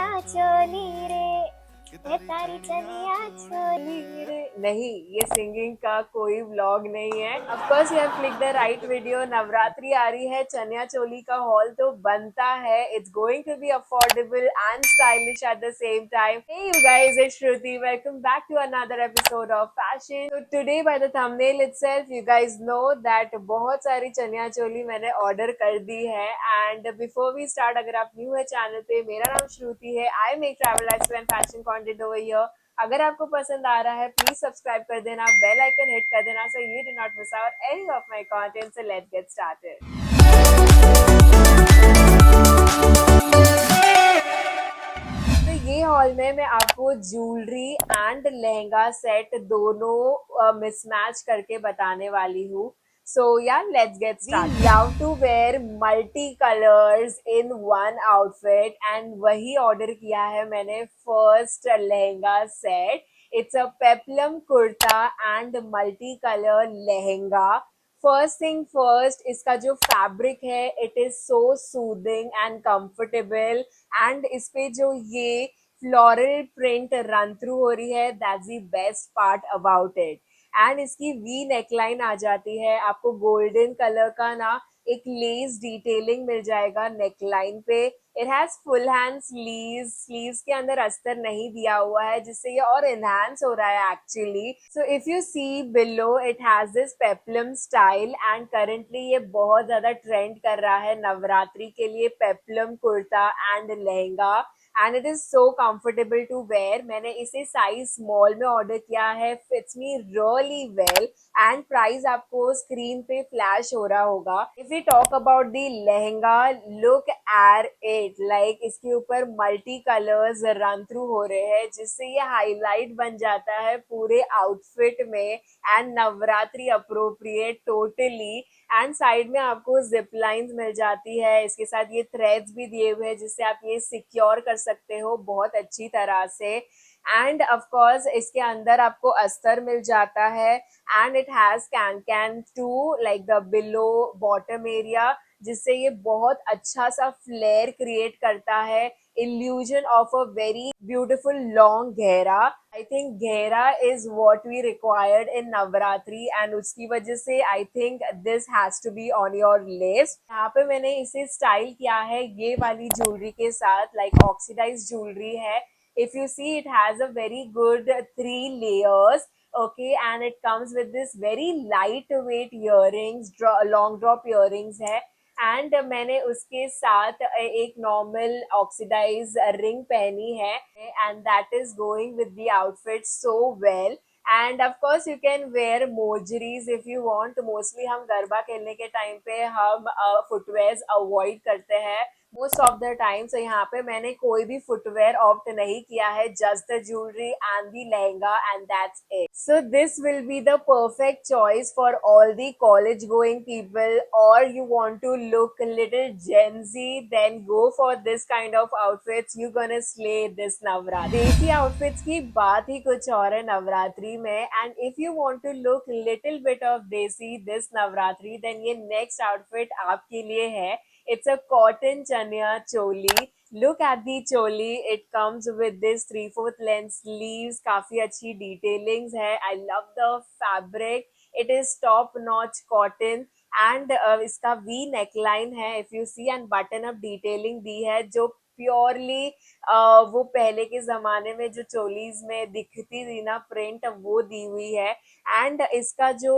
चनिया चोली रे, ये तारी चनिया चोली रे। नहीं, ये सिंगिंग का कोई व्लॉग नहीं है। Of course you have click the right video. Navratri आ रही है, चनिया चोली का हॉल तो बनता है। It's going to be affordable and stylish at the same time. Hey you guys, it's Shruti. Welcome back to another episode of fashion. तो today by the thumbnail itself you guys know that बहुत सारी चनिया चोली मैंने order कर दी है। And before we start, अगर आप new है channel पे, मेरा नाम श्रुति है। I make travel lifestyle and fashion content over here. अगर आपको पसंद आ रहा है प्लीज सब्सक्राइब कर देना, बेल आइकन हिट कर देना so you do not miss out any of my content. So let's get started. तो ये हॉल में मैं आपको ज्वेलरी एंड लहंगा सेट दोनों मिसमैच करके बताने वाली हूँ। So yeah, let's get started. We love to wear multi colors in one outfit and वही ऑर्डर किया है मैंने first lehenga set. It's a peplum kurta and multi colour lehenga. First thing first, इसका जो फैब्रिक है it is so soothing and comfortable. And इस पे जो ये फ्लोरल प्रिंट रन थ्रू हो रही है, that's the best part about it. And इसकी वी नेकलाइन आ जाती है, आपको गोल्डन कलर का ना एक लेस डिटेलिंग मिल जाएगा नेकलाइन पे। It has full hand sleeves, sleeves के अंदर अस्तर नहीं दिया हुआ है जिससे ये और एनहांस हो रहा है actually. So if you see below it has this peplum style and currently ये बहुत ज्यादा ट्रेंड कर रहा है नवरात्रि के लिए, peplum kurta and lehenga. And it is so comfortable to wear. मैंने इसे साइज स्मॉल में ऑर्डर किया है, fits me really well. And price आपको स्क्रीन पे फ्लैश हो रहा होगा। If you talk about the lehenga, look at it, like इसके ऊपर मल्टी कलर्स रन थ्रू हो रहे हैं जिससे ये हाईलाइट बन जाता है पूरे आउटफिट में and Navratri appropriate totally. And side में आपको जिप लाइंस मिल जाती है, इसके साथ ये थ्रेड्स भी दिए हुए हैं जिससे आप ये सिक्योर कर सकते हो बहुत अच्छी तरह से। एंड ऑफ कोर्स इसके अंदर आपको अस्तर मिल जाता है and it has can to like the below bottom area जिससे ये बहुत अच्छा सा फ्लेयर क्रिएट करता है, illusion of a very beautiful long घेरा। I think घेरा is what we required in Navratri and उसकी वजह से I think this has to be on your list। यहाँ पे मैंने इसे स्टाइल किया है ये वाली ज्वेलरी के साथ, लाइक ऑक्सीडाइज ज्वेलरी है। If you see it has a very good 3 layers, okay, and it comes with this very lightweight earrings, long drop earrings है। एंड मैंने उसके साथ एक नॉर्मल ऑक्सीडाइज रिंग पहनी है and that is going with the outfit so well. And of course you can wear mojaris if you want. Mostly हम गरबा खेलने के टाइम पे हम फुटवेयर अवॉइड करते हैं मोस्ट ऑफ द टाइम। सो यहाँ पे मैंने कोई भी फुटवेयर ऑप्ट नहीं किया है, just the jewellery and the lehenga and that's it. So this will be the perfect choice for all the college going people, और you want to look a little Gen Z, then go for this kind of outfits. You gonna slay this Navratri। देसी outfits की बात ही कुछ और है नवरात्रि में। and if you want to look little bit of desi this Navratri, then ये next outfit आपके लिए है। It's a cotton chania choli. Look at the choli. It comes with this 3/4 length sleeves. काफी अच्छी detailings है। I love the fabric. It is top notch cotton and इसका V neckline है if you see, and button up detailing दी है जो purely वो पहले के जमाने में जो चोलीज में दिखती थी ना प्रिंट, वो दी हुई है। एंड इसका जो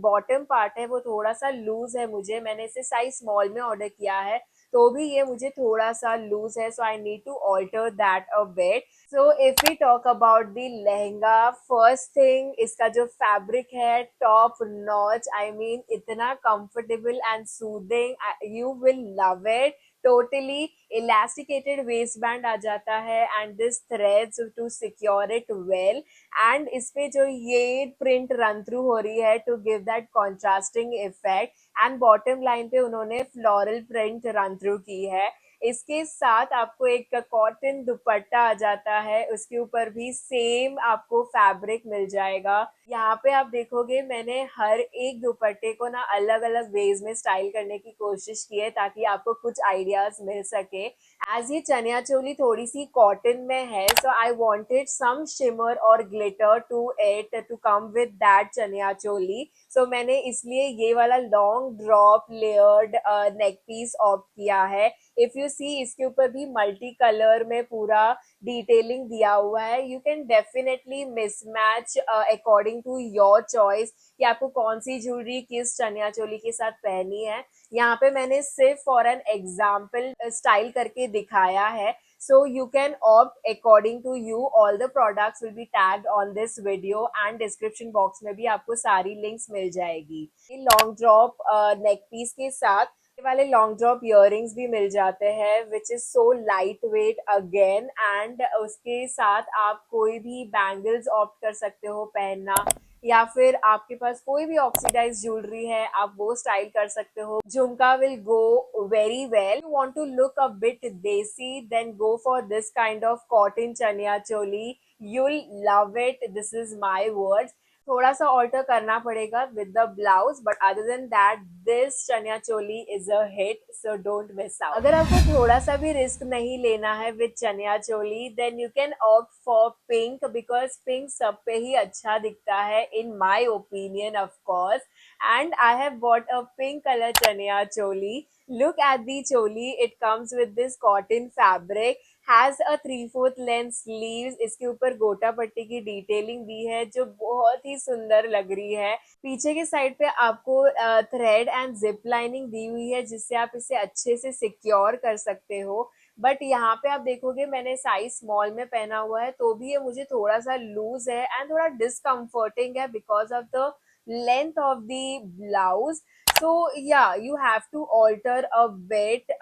बॉटम पार्ट है वो थोड़ा सा लूज है, मुझे मैंने इसे साइज स्मॉल में ऑर्डर किया है तो भी ये मुझे थोड़ा सा लूज है, so I need to alter that a bit. So if we talk about the lehenga, first thing इसका जो फैब्रिक है टॉप नॉच। आई मीन इतना comfortable and soothing, you will love it. Totally elasticated waist band आ जाता है and this threads to secure it well. And इस पे जो ये प्रिंट रन थ्रू हो रही है to give that contrasting effect, and bottom line पे उन्होंने फ्लोरल प्रिंट रन थ्रू की है। इसके साथ आपको एक कॉटन दुपट्टा आ जाता है, उसके ऊपर भी सेम आपको फैब्रिक मिल जाएगा। यहाँ पे आप देखोगे मैंने हर एक दुपट्टे को ना अलग अलग वेज में स्टाइल करने की कोशिश की है ताकि आपको कुछ आइडियाज मिल सके। एज ये चनिया चोली थोड़ी सी कॉटन में है, so I wanted some shimmer और glitter to it to come with that chaniya choli. सो मैंने इसलिए ये वाला long drop layered neck piece opt किया है। इफ यू सी इसके ऊपर भी मल्टी कलर में पूरा डिटेलिंग दिया हुआ है। You can definitely mismatch according to your choice कि आपको कौन सी ज्वेलरी किस चनिया चोली के साथ पहनी है। यहाँ पे मैंने सिर्फ फॉर एन एग्जाम्पल स्टाइल करके दिखाया है। So you can opt according to you. All the products will be tagged on this video and description box में भी आपको सारी links मिल जाएगी। लॉन्ग ड्रॉप नेक पीस के साथ ये वाले लॉन्ग ड्रॉप इयररिंग्स भी मिल जाते हैं which is so light wait again. And उसके साथ आप कोई भी बैंगल्स ऑप्ट कर सकते हो पहनना, या फिर आपके पास कोई भी ऑक्सीडाइज ज्वेलरी है आप वो स्टाइल कर सकते हो। Jhumka will go very well. You want to look a bit desi then go for this kind of cotton chaniya choli. you'll love it, this is my words। थोड़ा सा ऑल्टर करना पड़ेगा with the blouse, but other than that this chaniya choli is a hit, so don't miss out. अगर आपको थोड़ा सा भी risk नहीं लेना है with chaniya choli then you can opt for pink, because pink सब पे ही अच्छा दिखता है in my opinion of course. And I have bought a pink colour chaniya choli. Look at the choli, it comes with this cotton fabric, has a 3/4 length sleeves। इसके ऊपर गोटा पट्टी की डिटेलिंग दी है जो बहुत ही सुंदर लग रही है। पीछे के साइड पे आपको थ्रेड एंड जिप लाइनिंग दी हुई है जिससे आप इसे अच्छे से सिक्योर कर सकते हो। बट यहाँ पे आप देखोगे मैंने साइज स्मॉल में पहना हुआ है तो भी ये मुझे थोड़ा सा लूज है एंड थोड़ा डिसकम्फर्टिंग है because of the length of the blouse। So yeah, you have to alter a bit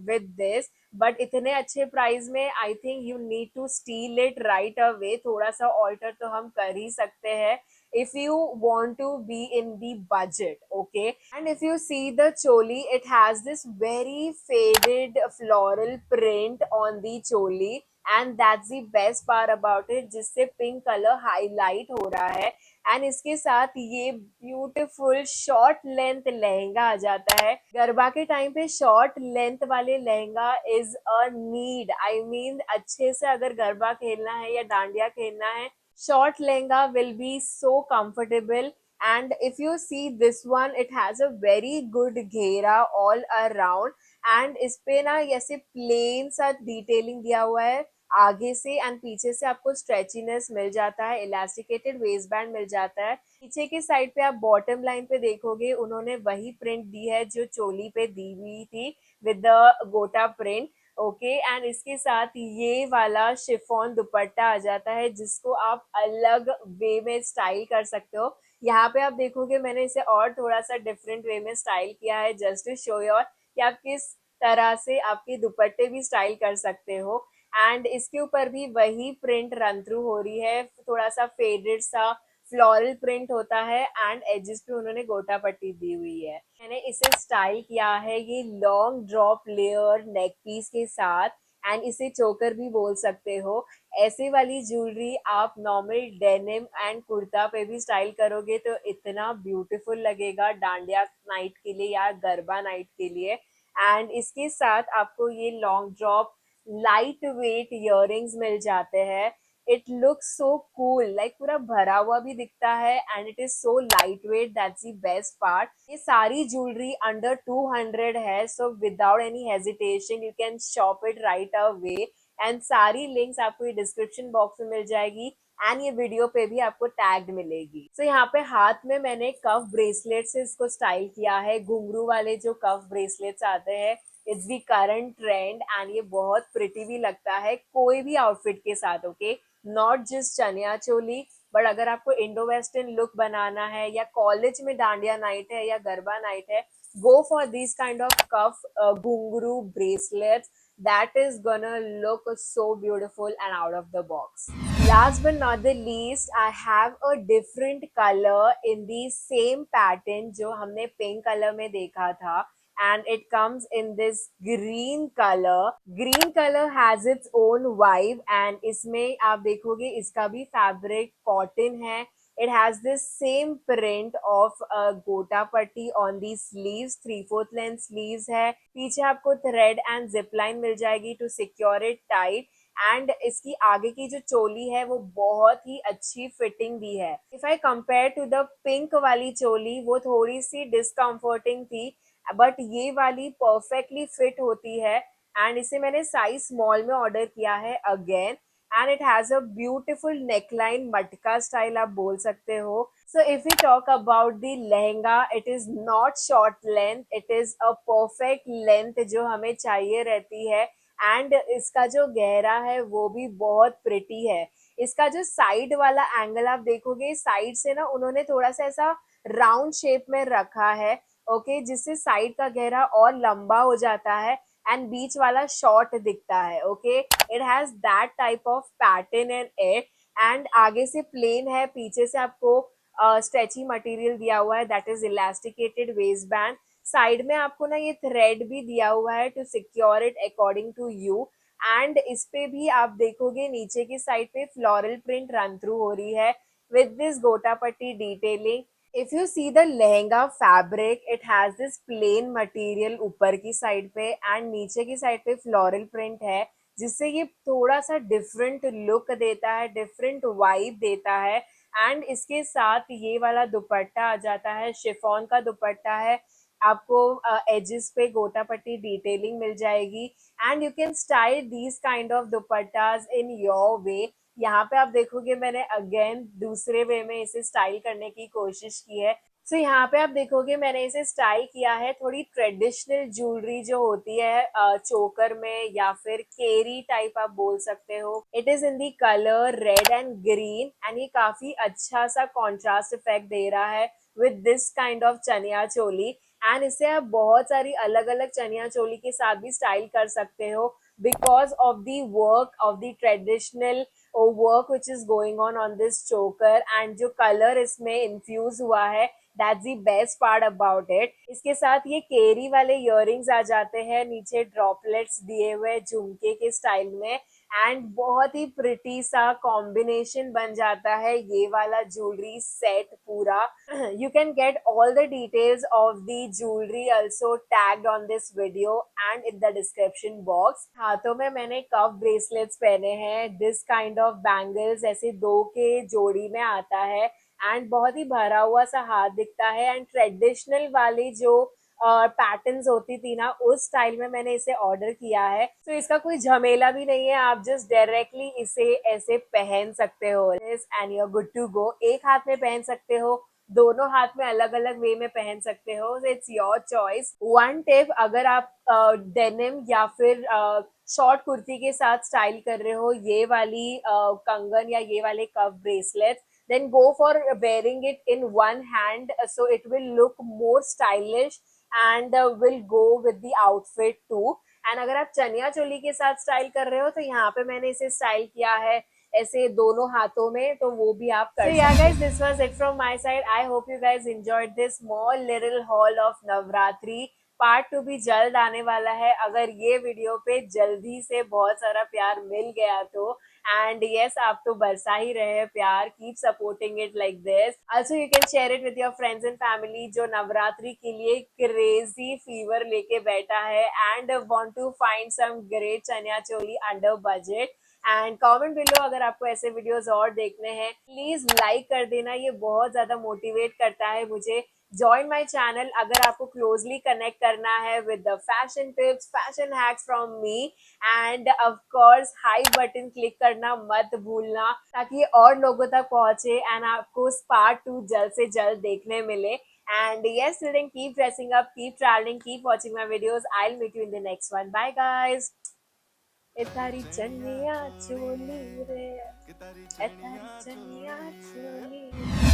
with this, but इतने अच्छे प्राइस में I think you need to steal it right away. थोड़ा सा ऑल्टर तो हम कर ही सकते हैं if you want to be in the budget, okay? And if you see the choli, it has this very faded floral print on the choli, and that's the best part about it, जिससे pink colour highlight हो रहा है। And इसके साथ ये beautiful short length lehenga आ जाता है। गरबा के टाइम पे शॉर्ट लेंथ वाले lehenga is a need. I mean अच्छे से अगर गरबा खेलना है या डांडिया खेलना है, short lehenga will be so comfortable। and if you see this one, it has a very good घेरा all around। and इस पे ना ऐसे plain सा डिटेलिंग दिया हुआ है आगे से एंड पीछे से आपको स्ट्रेचीनेस मिल जाता है, इलास्टिकेटेड वेस्ट बैंड मिल जाता है। पीछे के साइड पे आप बॉटम लाइन पे देखोगे उन्होंने वही प्रिंट दी है जो चोली पे दी हुई थी विद द गोटा प्रिंट, ओके। एंड इसके साथ ये वाला शिफॉन दुपट्टा आ जाता है जिसको आप अलग वे में स्टाइल कर सकते हो। यहाँ पे आप देखोगे मैंने इसे और थोड़ा सा डिफरेंट वे में स्टाइल किया है जस्ट टू शो योर कि आप किस तरह से आपके दुपट्टे भी स्टाइल कर सकते हो। एंड इसके ऊपर भी वही प्रिंट रन थ्रू हो रही है, थोड़ा सा फेडेड सा फ्लोरल प्रिंट होता है एंड एजेस पे उन्होंने गोटा पट्टी दी हुई है। मैंने इसे स्टाइल किया है ये long drop layer neck piece के साथ, एंड इसे चोकर भी बोल सकते हो। ऐसे वाली ज्वेलरी आप नॉर्मल डेनिम एंड कुर्ता पे भी स्टाइल करोगे तो इतना ब्यूटीफुल लगेगा डांडिया नाइट के लिए या गरबा नाइट के लिए। एंड इसके साथ आपको ये long drop light weight earrings मिल जाते हैं। It looks so cool, like पूरा भरा हुआ भी दिखता है and it is so light weight, that's the best part. ये सारी ज्वेलरी अंडर 200 है, so without any hesitation you can shop it right away. And सारी लिंक्स आपको ये डिस्क्रिप्शन बॉक्स में मिल जाएगी एंड ये वीडियो पे भी आपको टैग्ड मिलेगी। सो यहाँ पे हाथ में मैंने कफ ब्रेसलेट से इसको स्टाइल किया है, घुंघरू वाले जो कफ ब्रेसलेट्स आते हैं, it's the current trend and ये बहुत प्रिटी भी लगता है कोई भी आउटफिट के साथ, okay, not just chaniya choli. But अगर आपको इंडो वेस्टर्न लुक बनाना है या कॉलेज में डांडिया नाइट है या गरबा नाइट है, go for these kind of cuff घुंघरू bracelets, that is gonna look so beautiful and out of the box। Last but not the least, I have a different color in the same pattern जो हमने pink colour में देखा था। and it comes in this green color. Green color has its own vibe and इसमें आप देखोगे इसका भी fabric cotton है. It has this same print of a gota patti on the sleeves, 3/4 length sleeves है. पीछे आपको thread and zip line मिल जाएगी to secure it tight. And इसकी आगे की जो चोली है वो बहुत ही अच्छी फिटिंग भी है. If I compare to the pink वाली चोली, वो थोड़ी सी डिस्कम्फर्टिंग थी, बट ये वाली परफेक्टली फिट होती है. एंड इसे मैंने साइज स्मॉल में ऑर्डर किया है again. And it has a beautiful neckline, मटका स्टाइल आप बोल सकते हो. सो if you talk about the lehenga, it is not short length, it is a perfect length जो हमें चाहिए रहती है. एंड इसका जो गहरा है वो भी बहुत प्रिटी है. इसका जो साइड वाला एंगल आप देखोगे, साइड से ना उन्होंने थोड़ा सा ऐसा राउंड शेप में रखा है. ओके जिससे साइड का गहरा और लंबा हो जाता है एंड बीच वाला शॉर्ट दिखता है. Okay it has that type of pattern and it. And आगे से प्लेन है, पीछे से आपको स्ट्रेची मटेरियल दिया हुआ है, that is elasticated waist band. Side में आपको ना ये थ्रेड भी दिया हुआ है to secure it according to you. And इस पे भी आप देखोगे नीचे की साइड पे फ्लोरल प्रिंट रन थ्रू हो रही है with this gota patti detailing. If you see the lehenga fabric, it has this plain material ऊपर की साइड पे एंड नीचे की साइड पे फ्लोरल प्रिंट है, जिससे ये थोड़ा सा डिफरेंट लुक देता है, डिफरेंट वाइब देता है. एंड इसके साथ ये वाला दुपट्टा आ जाता है, शिफॉन का दुपट्टा है. आपको एजेस पे गोटा पट्टी डिटेलिंग मिल जाएगी. And you can style these kind of dupattas in your way. यहाँ पे आप देखोगे मैंने अगेन दूसरे वे में इसे स्टाइल करने की कोशिश की है. सो यहाँ पे आप देखोगे मैंने इसे स्टाइल किया है थोड़ी ट्रेडिशनल ज्वेलरी जो होती है चोकर में, या फिर केरी टाइप आप बोल सकते हो. It is in the colour red and green and ये काफी अच्छा सा कॉन्ट्रास्ट इफेक्ट दे रहा है with this kind of chaniya choli. And इसे आप बहुत सारी अलग अलग चनिया चोली के साथ भी स्टाइल कर सकते हो because of the work of the traditional work which is going on this चोकर. एंड जो कलर इसमें इन्फ्यूज हुआ है, that's the best part about it. इसके साथ ये केरी वाले इयररिंग्स आ जाते हैं, नीचे ड्रॉपलेट्स दिए हुए झुमके के स्टाइल में. एंड बहुत ही प्रिटी सा कॉम्बिनेशन बन जाता है ये वाला ज्वेलरी सेट पूरा. You can get all the details of the jewellery also tagged on this video and in the description box. हाथों में मैंने कफ ब्रेसलेट्स पहने हैं, दिस काइंड ऑफ बैंगल्स ऐसे 2 के जोड़ी में आता है एंड बहुत ही भरा हुआ सा हाथ दिखता है. एंड ट्रेडिशनल वाली जो पैटर्न्स होती थी ना, उस स्टाइल में मैंने इसे ऑर्डर किया है. तो इसका कोई झमेला भी नहीं है, आप जस्ट डायरेक्टली इसे ऐसे पहन सकते हो and you are good to go. एक हाथ में पहन सकते हो, दोनों हाथ में अलग अलग वे में पहन सकते हो. It's your choice. One tip, अगर आप डेनिम या फिर शॉर्ट कुर्ती के साथ स्टाइल कर रहे हो ये वाली कंगन या ये वाले कफ bracelet, then go for wearing it in one hand, so it will look more stylish and will go with the outfit too. And अगर आप चनिया चोली के साथ स्टाइल कर रहे हो तो यहाँ पे मैंने इसे स्टाइल किया है ऐसे दोनों हाथों में, तो वो भी आप कर सकते हो. So yeah guys, this was it from my side. I hope you guys enjoyed this small little haul of Navratri. Part 2 भी जल्द आने वाला है, अगर ये वीडियो पे जल्दी से बहुत सारा प्यार मिल गया तो. एंड यस, आप तो बरसा ही रहे प्यार. Keep supporting it like this. Also you can share it with your friends and family जो नवरात्रि के लिए क्रेजी फीवर लेके बैठा है and want to find some great chaniya choli under budget. And comment below अगर आपको ऐसे वीडियोस और देखने हैं. प्लीज लाइक कर देना, ये बहुत ज्यादा मोटिवेट करता है मुझे. Join my channel अगर आपको क्लोजली कनेक्ट करना है with the fashion tips, fashion hacks from me, and of course high button click करना मत भूलना ताकि और लोगों तक पहुंचे एंड आपको पार्ट 2 जल्द से जल्द देखने मिले. And yes, children, keep dressing up, keep traveling, keep watching my videos. I'll meet you in the next one. Bye guys. ए तारी चनिया चोली रे, ए तारी चनिया चोली.